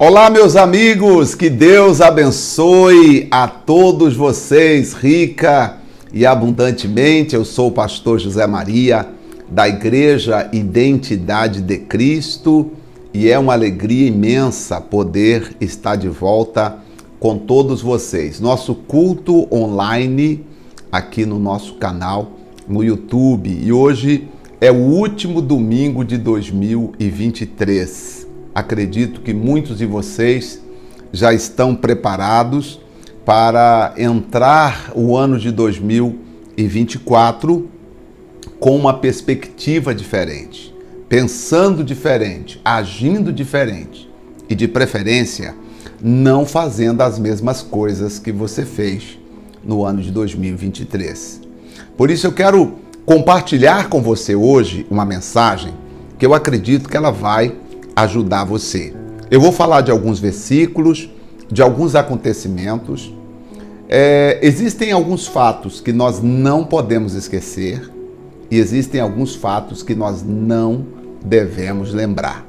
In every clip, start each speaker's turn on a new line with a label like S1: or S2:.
S1: Olá, meus amigos, que Deus abençoe a todos vocês, rica e abundantemente. Eu sou o pastor José Maria, da Igreja Identidade de Cristo, e é uma alegria imensa poder estar de volta com todos vocês. Nosso culto online aqui no nosso canal, no YouTube, e hoje é o último domingo de 2023. Acredito que muitos de vocês já estão preparados para entrar o ano de 2024 com uma perspectiva diferente, pensando diferente, agindo diferente e, de preferência, não fazendo as mesmas coisas que você fez no ano de 2023. Por isso eu quero compartilhar com você hoje uma mensagem que eu acredito que ela vai ajudar você. Eu vou falar de alguns versículos, de alguns acontecimentos. Existem alguns fatos que nós não podemos esquecer e existem alguns fatos que nós não devemos lembrar.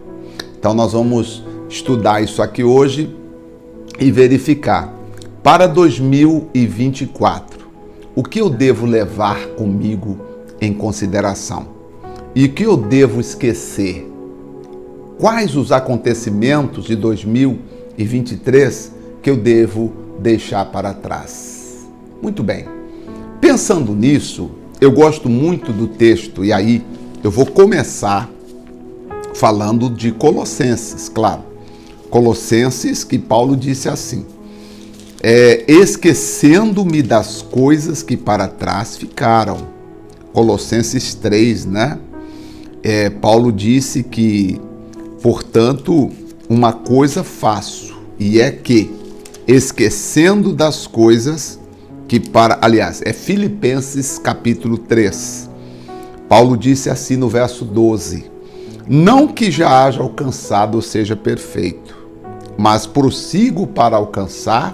S1: Então nós vamos estudar isso aqui hoje e verificar para 2024 o que eu devo levar comigo em consideração e o que eu devo esquecer. Quais os acontecimentos de 2023 que eu devo deixar para trás? Muito bem. Pensando nisso, eu gosto muito do texto, e aí eu vou começar falando de Colossenses, claro. Colossenses, que Paulo disse assim: esquecendo-me das coisas que para trás ficaram. Colossenses 3, né? Paulo disse que, portanto, uma coisa faço, e é que, esquecendo das coisas que Filipenses capítulo 3. Paulo disse assim no verso 12: não que já haja alcançado ou seja perfeito, mas prossigo para alcançar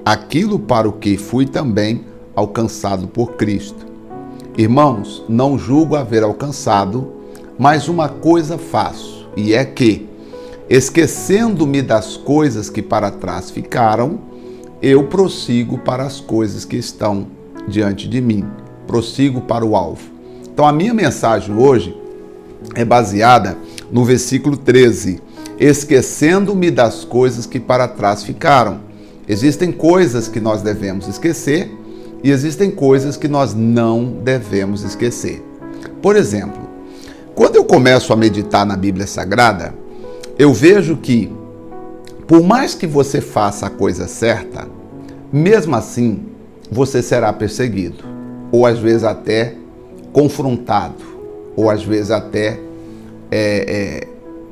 S1: aquilo para o que fui também alcançado por Cristo. Irmãos, não julgo haver alcançado, mas uma coisa faço, e é que, esquecendo-me das coisas que para trás ficaram, eu prossigo para as coisas que estão diante de mim. Prossigo para o alvo. Então a minha mensagem hoje é baseada no versículo 13. Esquecendo-me das coisas que para trás ficaram. Existem coisas que nós devemos esquecer e existem coisas que nós não devemos esquecer. Por exemplo, quando eu começo a meditar na Bíblia Sagrada, eu vejo que, por mais que você faça a coisa certa, mesmo assim, você será perseguido, ou às vezes até confrontado, ou às vezes até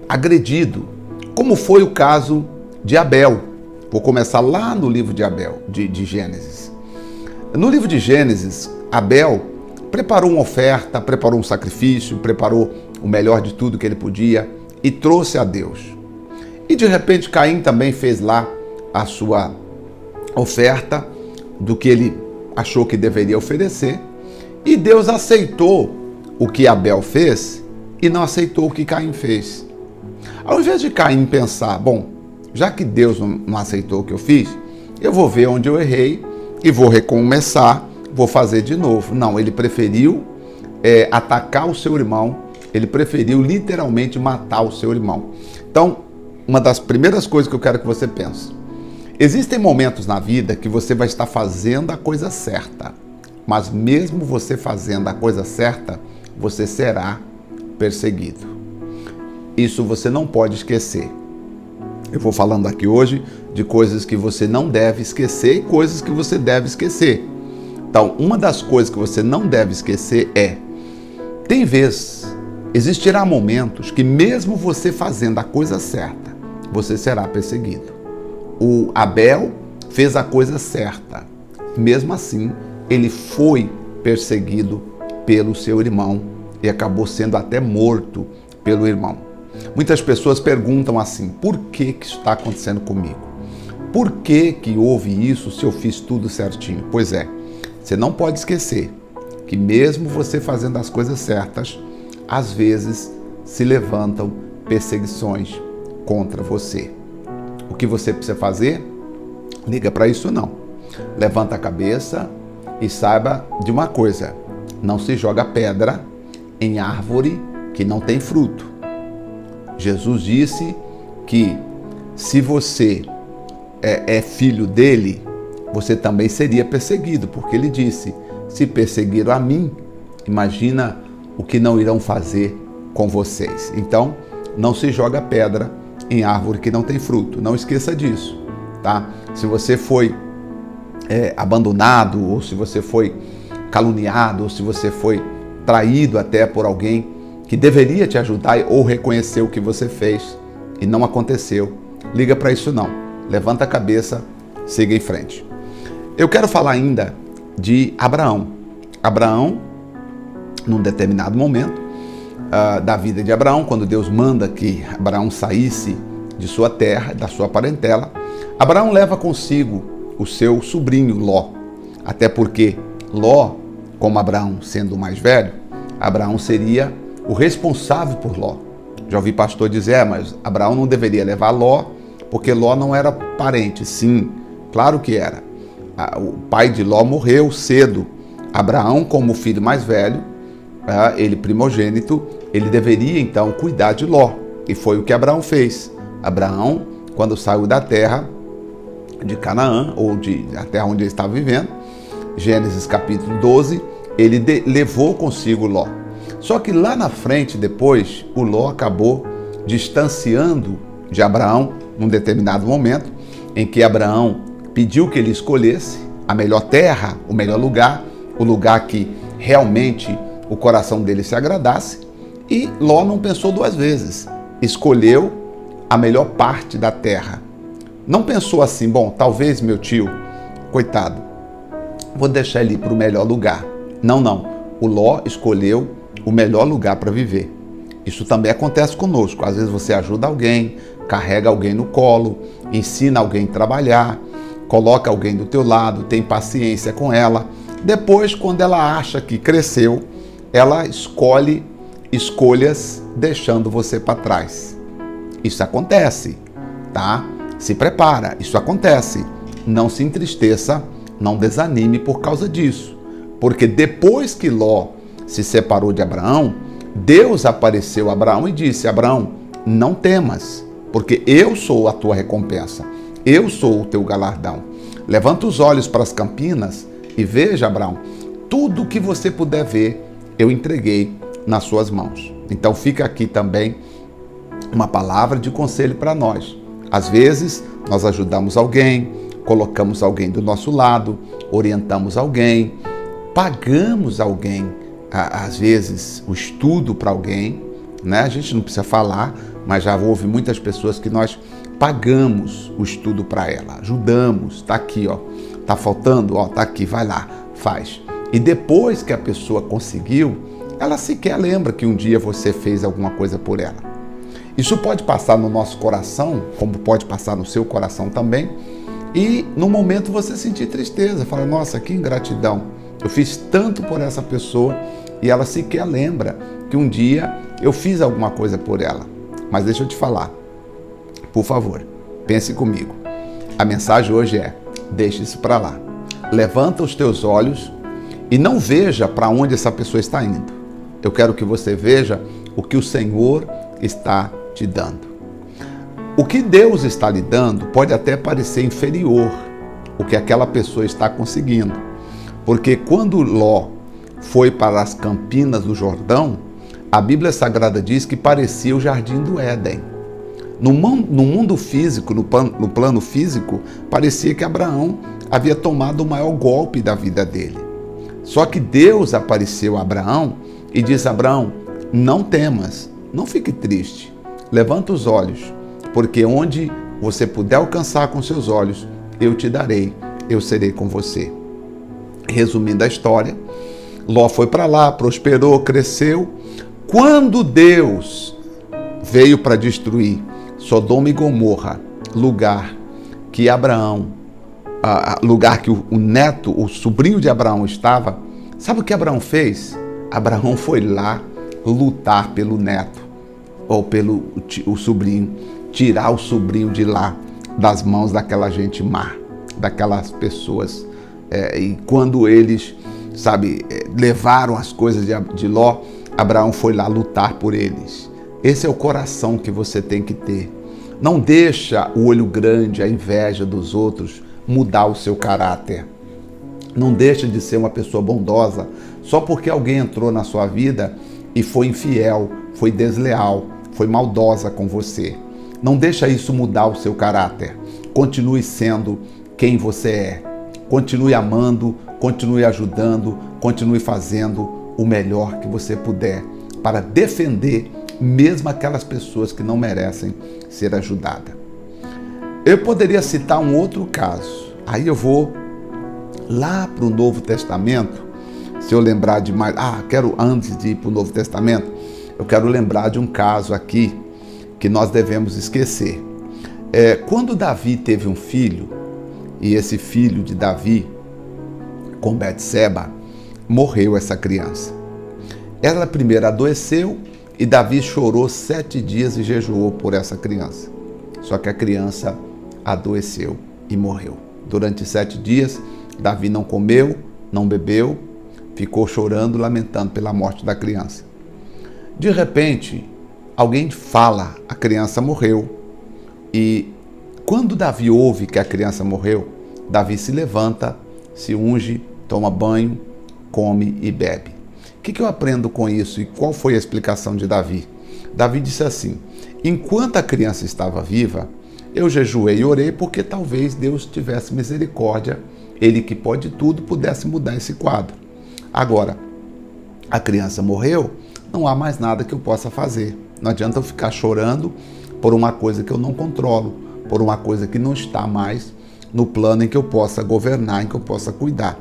S1: agredido, como foi o caso de Abel. Vou começar lá no livro de Abel, de Gênesis. No livro de Gênesis, Abel preparou uma oferta, preparou um sacrifício, preparou o melhor de tudo que ele podia e trouxe a Deus. E de repente Caim também fez lá a sua oferta do que ele achou que deveria oferecer, e Deus aceitou o que Abel fez e não aceitou o que Caim fez. Ao invés de Caim pensar, bom, já que Deus não aceitou o que eu fiz, eu vou ver onde eu errei e vou recomeçar, vou fazer de novo. Não, ele preferiu atacar o seu irmão, ele preferiu literalmente matar o seu irmão. Então, uma das primeiras coisas que eu quero que você pense: existem momentos na vida que você vai estar fazendo a coisa certa, mas mesmo você fazendo a coisa certa, você será perseguido. Isso você não pode esquecer. Eu vou falando aqui hoje de coisas que você não deve esquecer e coisas que você deve esquecer. Então, uma das coisas que você não deve esquecer existirá momentos que mesmo você fazendo a coisa certa, você será perseguido. O Abel fez a coisa certa. Mesmo assim, ele foi perseguido pelo seu irmão e acabou sendo até morto pelo irmão. Muitas pessoas perguntam assim: por que isso está acontecendo comigo? Por que houve isso se eu fiz tudo certinho? Pois é, você não pode esquecer que mesmo você fazendo as coisas certas, às vezes se levantam perseguições contra você. O que você precisa fazer? Liga para isso não. Levanta a cabeça e saiba de uma coisa: não se joga pedra em árvore que não tem fruto. Jesus disse que se você é filho dele, você também seria perseguido, porque ele disse: se perseguiram a mim, imagina o que não irão fazer com vocês. Então, não se joga pedra em árvore que não tem fruto. Não esqueça disso, tá? Se você foi abandonado, ou se você foi caluniado, ou se você foi traído até por alguém que deveria te ajudar ou reconhecer o que você fez e não aconteceu, liga para isso não. Levanta a cabeça, siga em frente. Eu quero falar ainda de Abraão. Abraão, num determinado momento da vida de Abraão, quando Deus manda que Abraão saísse de sua terra, da sua parentela, Abraão leva consigo o seu sobrinho Ló. Até porque Ló, como Abraão sendo o mais velho, Abraão seria o responsável por Ló. Já ouvi pastor dizer, mas Abraão não deveria levar Ló, porque Ló não era parente. Sim, claro que era. O pai de Ló morreu cedo. Abraão, como filho mais velho, ele primogênito, ele deveria então cuidar de Ló. E foi o que Abraão fez. Abraão, quando saiu da terra de Canaã, ou da terra onde ele estava vivendo, Gênesis capítulo 12, ele levou consigo Ló. Só que lá na frente, depois, o Ló acabou distanciando de Abraão num determinado momento, em que Abraão pediu que ele escolhesse a melhor terra, o melhor lugar, o lugar que realmente o coração dele se agradasse, e Ló não pensou duas vezes, escolheu a melhor parte da terra. Não pensou assim, bom, talvez meu tio, coitado, vou deixar ele ir para o melhor lugar. Não. O Ló escolheu o melhor lugar para viver. Isso também acontece conosco. Às vezes você ajuda alguém, carrega alguém no colo, ensina alguém a trabalhar, coloca alguém do teu lado, tem paciência com ela. Depois, quando ela acha que cresceu, ela escolhe escolhas deixando você para trás. Isso acontece, tá? Se prepara, isso acontece. Não se entristeça, não desanime por causa disso. Porque depois que Ló se separou de Abraão, Deus apareceu a Abraão e disse: Abraão, não temas, porque eu sou a tua recompensa, eu sou o teu galardão. Levanta os olhos para as campinas e veja, Abraão, tudo que você puder ver, eu entreguei nas suas mãos. Então fica aqui também uma palavra de conselho para nós. Às vezes, nós ajudamos alguém, colocamos alguém do nosso lado, orientamos alguém, pagamos alguém, às vezes, o estudo para alguém, né? A gente não precisa falar, mas já houve muitas pessoas que nós pagamos o estudo para ela, ajudamos, tá aqui, ó, tá faltando, ó, tá aqui, vai lá, faz. E depois que a pessoa conseguiu, ela sequer lembra que um dia você fez alguma coisa por ela. Isso pode passar no nosso coração, como pode passar no seu coração também, e no momento você sentir tristeza, fala, nossa, que ingratidão, eu fiz tanto por essa pessoa e ela sequer lembra que um dia eu fiz alguma coisa por ela. Mas deixa eu te falar, por favor, pense comigo. A mensagem hoje é: deixa isso para lá. Levanta os teus olhos e não veja para onde essa pessoa está indo. Eu quero que você veja o que o Senhor está te dando. O que Deus está lhe dando pode até parecer inferior ao que aquela pessoa está conseguindo. Porque quando Ló foi para as campinas do Jordão, a Bíblia Sagrada diz que parecia o jardim do Éden. No mundo físico, no plano físico, parecia que Abraão havia tomado o maior golpe da vida dele. Só que Deus apareceu a Abraão e disse: Abraão, não temas, não fique triste, levanta os olhos, porque onde você puder alcançar com seus olhos, eu te darei, eu serei com você. Resumindo a história, Ló foi para lá, prosperou, cresceu. Quando Deus veio para destruir Sodoma e Gomorra, lugar que Abraão, lugar que o neto, o sobrinho de Abraão estava, sabe o que Abraão fez? Abraão foi lá lutar pelo neto, ou pelo o sobrinho, tirar o sobrinho de lá, das mãos daquela gente má, daquelas pessoas. E quando eles, levaram as coisas de Ló, Abraão foi lá lutar por eles. Esse é o coração que você tem que ter. Não deixa o olho grande, a inveja dos outros mudar o seu caráter. Não deixa de ser uma pessoa bondosa só porque alguém entrou na sua vida e foi infiel, foi desleal, foi maldosa com você. Não deixa isso mudar o seu caráter. Continue sendo quem você é. Continue amando, continue ajudando, continue fazendo o melhor que você puder para defender mesmo aquelas pessoas que não merecem ser ajudadas. Eu poderia citar um outro caso. Aí eu vou lá para o Novo Testamento. Se eu lembrar de mais... antes de ir para o Novo Testamento, eu quero lembrar de um caso aqui que nós devemos esquecer. Quando Davi teve um filho, e esse filho de Davi, com Betseba, morreu essa criança. Ela primeiro adoeceu e Davi chorou 7 dias e jejuou por essa criança. Só que a criança adoeceu e morreu. Durante 7 dias, Davi não comeu, não bebeu, ficou chorando, lamentando pela morte da criança. De repente, alguém fala, a criança morreu. E quando Davi ouve que a criança morreu, Davi se levanta, se unge, toma banho, come e bebe. O que eu aprendo com isso e qual foi a explicação de Davi? Davi disse assim: enquanto a criança estava viva, eu jejuei e orei porque talvez Deus tivesse misericórdia, Ele que pode tudo, pudesse mudar esse quadro. Agora, a criança morreu, não há mais nada que eu possa fazer. Não adianta eu ficar chorando por uma coisa que eu não controlo, por uma coisa que não está mais no plano em que eu possa governar, em que eu possa cuidar.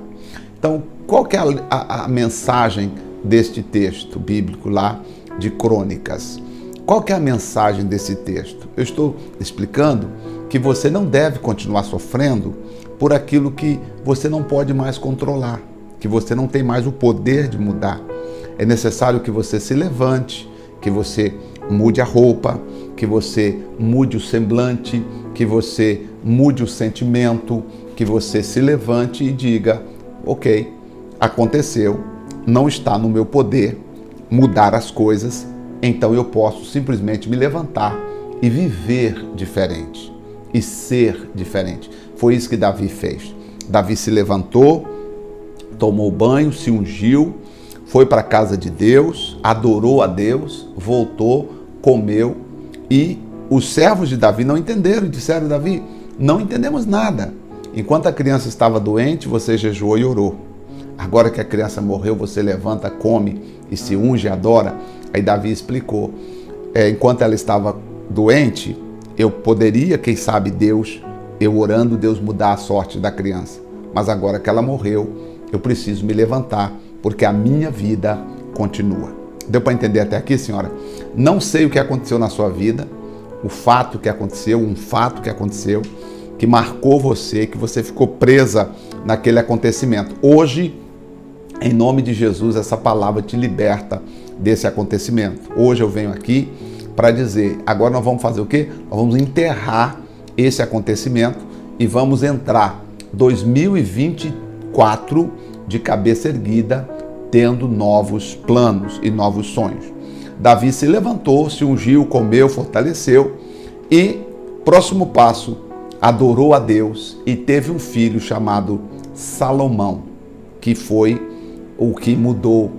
S1: Então, qual que é a mensagem deste texto bíblico lá de Crônicas? Qual que é a mensagem desse texto? Eu estou explicando que você não deve continuar sofrendo por aquilo que você não pode mais controlar, que você não tem mais o poder de mudar. É necessário que você se levante, que você mude a roupa, que você mude o semblante, que você mude o sentimento, que você se levante e diga: ok, aconteceu, não está no meu poder mudar as coisas, então eu posso simplesmente me levantar e viver diferente e ser diferente. Foi isso que Davi fez. Davi se levantou, tomou banho, se ungiu, foi para a casa de Deus, adorou a Deus, voltou, comeu, e os servos de Davi não entenderam e disseram: Davi, não entendemos nada. Enquanto a criança estava doente, você jejuou e orou. Agora que a criança morreu, você levanta, come e se unge, adora. Aí Davi explicou: enquanto ela estava doente, eu poderia, quem sabe Deus, eu orando, Deus mudar a sorte da criança. Mas agora que ela morreu, eu preciso me levantar, porque a minha vida continua. Deu para entender até aqui, senhora? Não sei o que aconteceu na sua vida, um fato que aconteceu, que marcou você, que você ficou presa naquele acontecimento. Hoje, em nome de Jesus, essa palavra te liberta desse acontecimento. Hoje eu venho aqui para dizer, agora nós vamos fazer o quê? Nós vamos enterrar esse acontecimento e vamos entrar 2024 de cabeça erguida, tendo novos planos e novos sonhos. Davi se levantou, se ungiu, comeu, fortaleceu e, próximo passo, adorou a Deus e teve um filho chamado Salomão, que foi o que mudou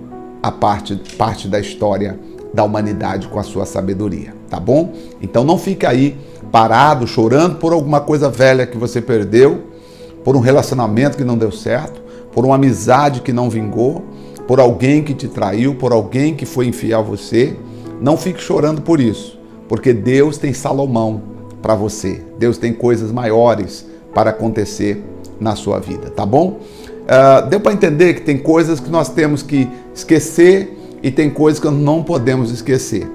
S1: a parte da história da humanidade com a sua sabedoria, tá bom? Então não fica aí parado, chorando por alguma coisa velha que você perdeu, por um relacionamento que não deu certo, por uma amizade que não vingou, por alguém que te traiu, por alguém que foi infiel a você. Não fique chorando por isso, porque Deus tem Salomão para você. Deus tem coisas maiores para acontecer na sua vida, tá bom? Deu para entender que tem coisas que nós temos que esquecer e tem coisas que nós não podemos esquecer.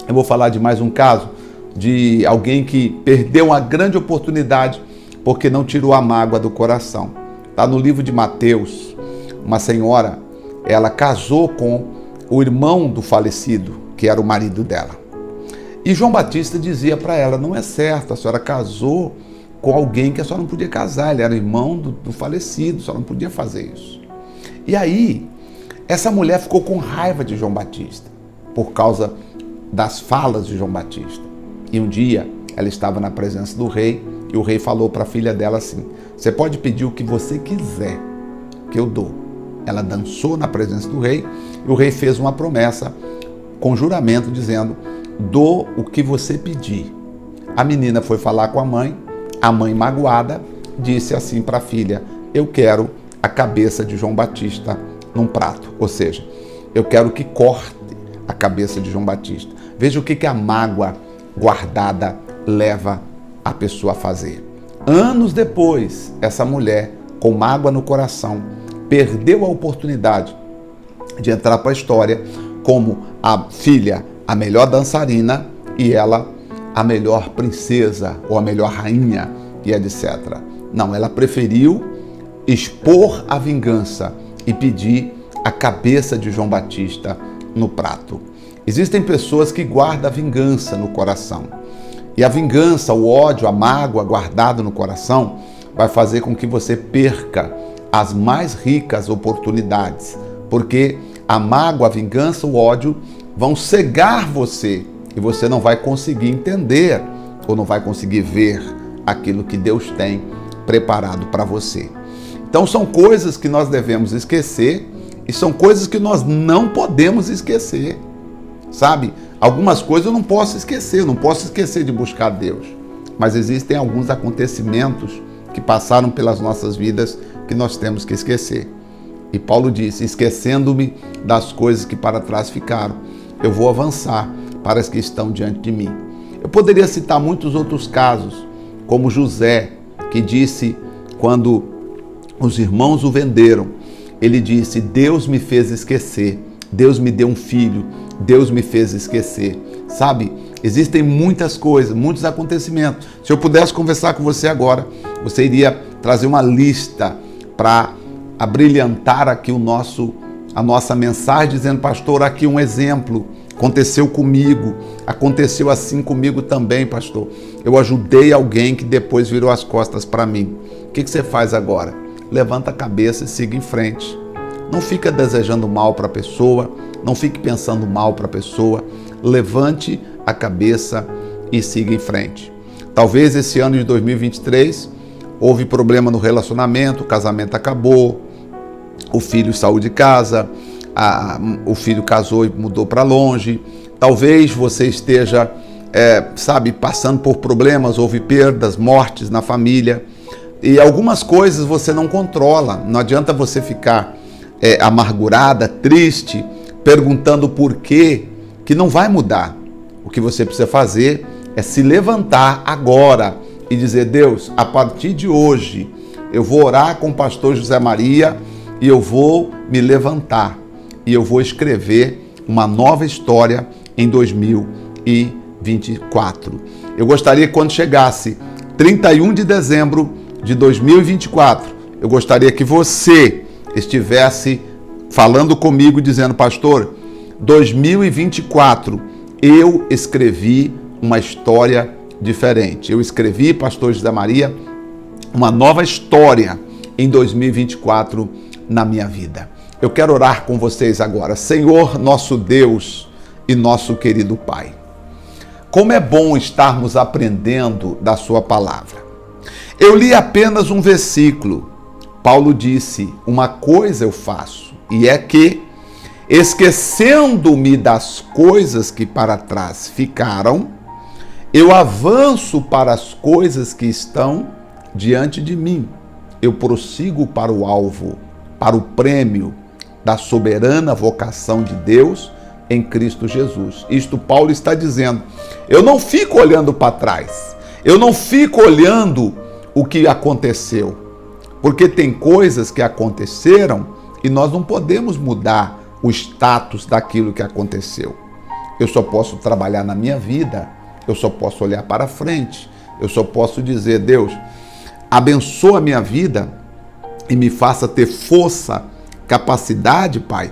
S1: Eu vou falar de mais um caso de alguém que perdeu uma grande oportunidade porque não tirou a mágoa do coração. Está no livro de Mateus. Uma senhora, ela casou com o irmão do falecido, que era o marido dela. E João Batista dizia para ela, não é certo, a senhora casou com alguém que a senhora não podia casar, ele era irmão do falecido, a senhora não podia fazer isso. E aí, essa mulher ficou com raiva de João Batista, por causa das falas de João Batista. E um dia, ela estava na presença do rei, e o rei falou para a filha dela assim, você pode pedir o que você quiser, que eu dou. Ela dançou na presença do rei, e o rei fez uma promessa, com juramento, dizendo, dou o que você pedir. A menina foi falar com a mãe magoada, disse assim para a filha, eu quero a cabeça de João Batista num prato, ou seja, eu quero que corte a cabeça de João Batista. Veja o que a mágoa guardada leva a pessoa a fazer. Anos depois, essa mulher, com mágoa no coração, perdeu a oportunidade de entrar para a história como a filha, a melhor dançarina, e ela, a melhor princesa ou a melhor rainha, e etc. Não, ela preferiu expor a vingança e pedir a cabeça de João Batista no prato. Existem pessoas que guardam a vingança no coração. E a vingança, o ódio, a mágoa guardado no coração vai fazer com que você perca as mais ricas oportunidades. Porque a mágoa, a vingança, o ódio vão cegar você e você não vai conseguir entender ou não vai conseguir ver aquilo que Deus tem preparado para você. Então são coisas que nós devemos esquecer e são coisas que nós não podemos esquecer, sabe? Algumas coisas eu não posso esquecer de buscar Deus, mas existem alguns acontecimentos que passaram pelas nossas vidas que nós temos que esquecer. E Paulo disse, esquecendo-me das coisas que para trás ficaram, eu vou avançar para as que estão diante de mim. Eu poderia citar muitos outros casos, como José, que disse, quando os irmãos o venderam, ele disse, Deus me fez esquecer, Deus me deu um filho, Deus me fez esquecer. Sabe, existem muitas coisas, muitos acontecimentos. Se eu pudesse conversar com você agora, você iria trazer uma lista para abrilhantar aqui a nossa mensagem, dizendo, pastor, aqui um exemplo, aconteceu comigo, aconteceu assim comigo também, pastor. Eu ajudei alguém que depois virou as costas para mim. O que você faz agora? Levanta a cabeça e siga em frente. Não fica desejando mal para a pessoa, não fique pensando mal para a pessoa. Levante a cabeça e siga em frente. Talvez esse ano de 2023 houve problema no relacionamento, o casamento acabou, o filho saiu de casa, o filho casou e mudou para longe. Talvez você esteja, passando por problemas, houve perdas, mortes na família. E algumas coisas você não controla. Não adianta você ficar amargurada, triste, perguntando por quê, que não vai mudar. O que você precisa fazer é se levantar agora e dizer, Deus, a partir de hoje, eu vou orar com o pastor José Maria e eu vou me levantar e eu vou escrever uma nova história em 2024. Eu gostaria que quando chegasse 31 de dezembro de 2024, eu gostaria que você estivesse falando comigo, dizendo, pastor, 2024, eu escrevi uma história diferente. Eu escrevi, pastor José Maria, uma nova história em 2024 na minha vida. Eu quero orar com vocês agora. Senhor, nosso Deus e nosso querido Pai, como é bom estarmos aprendendo da sua palavra. Eu li apenas um versículo. Paulo disse, uma coisa eu faço, e é que, esquecendo-me das coisas que para trás ficaram, eu avanço para as coisas que estão diante de mim. Eu prossigo para o alvo, para o prêmio da soberana vocação de Deus em Cristo Jesus. Isto Paulo está dizendo. Eu não fico olhando para trás. Eu não fico olhando o que aconteceu. Porque tem coisas que aconteceram e nós não podemos mudar o status daquilo que aconteceu. Eu só posso trabalhar na minha vida. Eu só posso olhar para frente. Eu só posso dizer, Deus, abençoa a minha vida e me faça ter força, capacidade, Pai,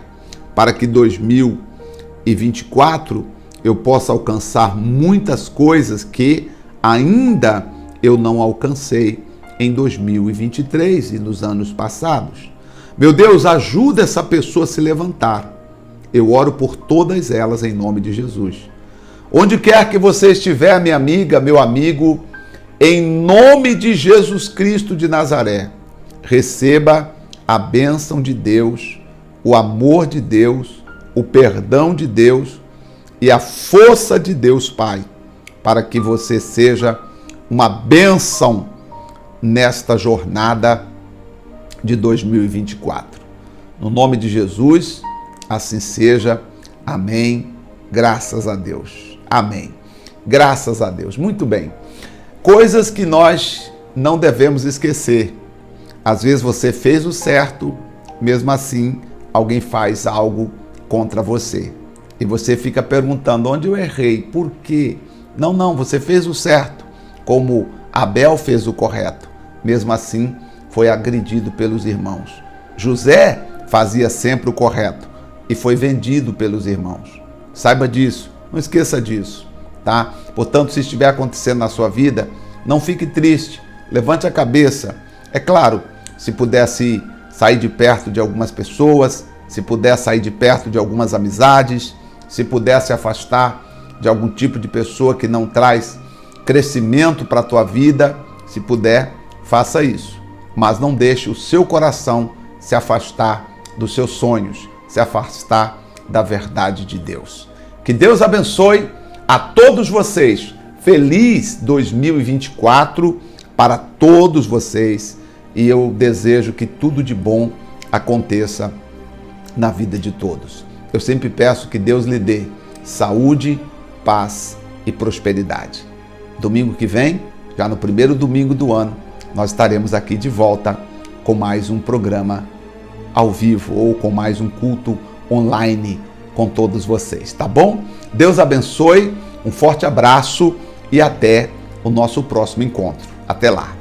S1: para que 2024 eu possa alcançar muitas coisas que ainda eu não alcancei em 2023 e nos anos passados. Meu Deus, ajuda essa pessoa a se levantar. Eu oro por todas elas em nome de Jesus. Onde quer que você estiver, minha amiga, meu amigo, em nome de Jesus Cristo de Nazaré, receba a bênção de Deus, o amor de Deus, o perdão de Deus e a força de Deus Pai, para que você seja uma bênção nesta jornada de 2024. No nome de Jesus, assim seja. Amém. Graças a Deus. Amém. Graças a Deus. Muito bem. Coisas que nós não devemos esquecer. Às vezes você fez o certo, mesmo assim alguém faz algo contra você. E você fica perguntando, onde eu errei? Por quê? Não, você fez o certo, como Abel fez o correto. Mesmo assim, foi agredido pelos irmãos. José fazia sempre o correto e foi vendido pelos irmãos. Saiba disso, não esqueça disso, tá? Portanto, se estiver acontecendo na sua vida, não fique triste, levante a cabeça. É claro, se pudesse sair de perto de algumas pessoas, se puder sair de perto de algumas amizades, se puder se afastar de algum tipo de pessoa que não traz crescimento para a tua vida, se puder, faça isso. Mas não deixe o seu coração se afastar dos seus sonhos, se afastar da verdade de Deus. Que Deus abençoe a todos vocês. Feliz 2024 para todos vocês. E eu desejo que tudo de bom aconteça na vida de todos. Eu sempre peço que Deus lhe dê saúde, paz e prosperidade. Domingo que vem, já no primeiro domingo do ano, nós estaremos aqui de volta com mais um programa ao vivo ou com mais um culto online com todos vocês, tá bom? Deus abençoe, um forte abraço e até o nosso próximo encontro. Até lá!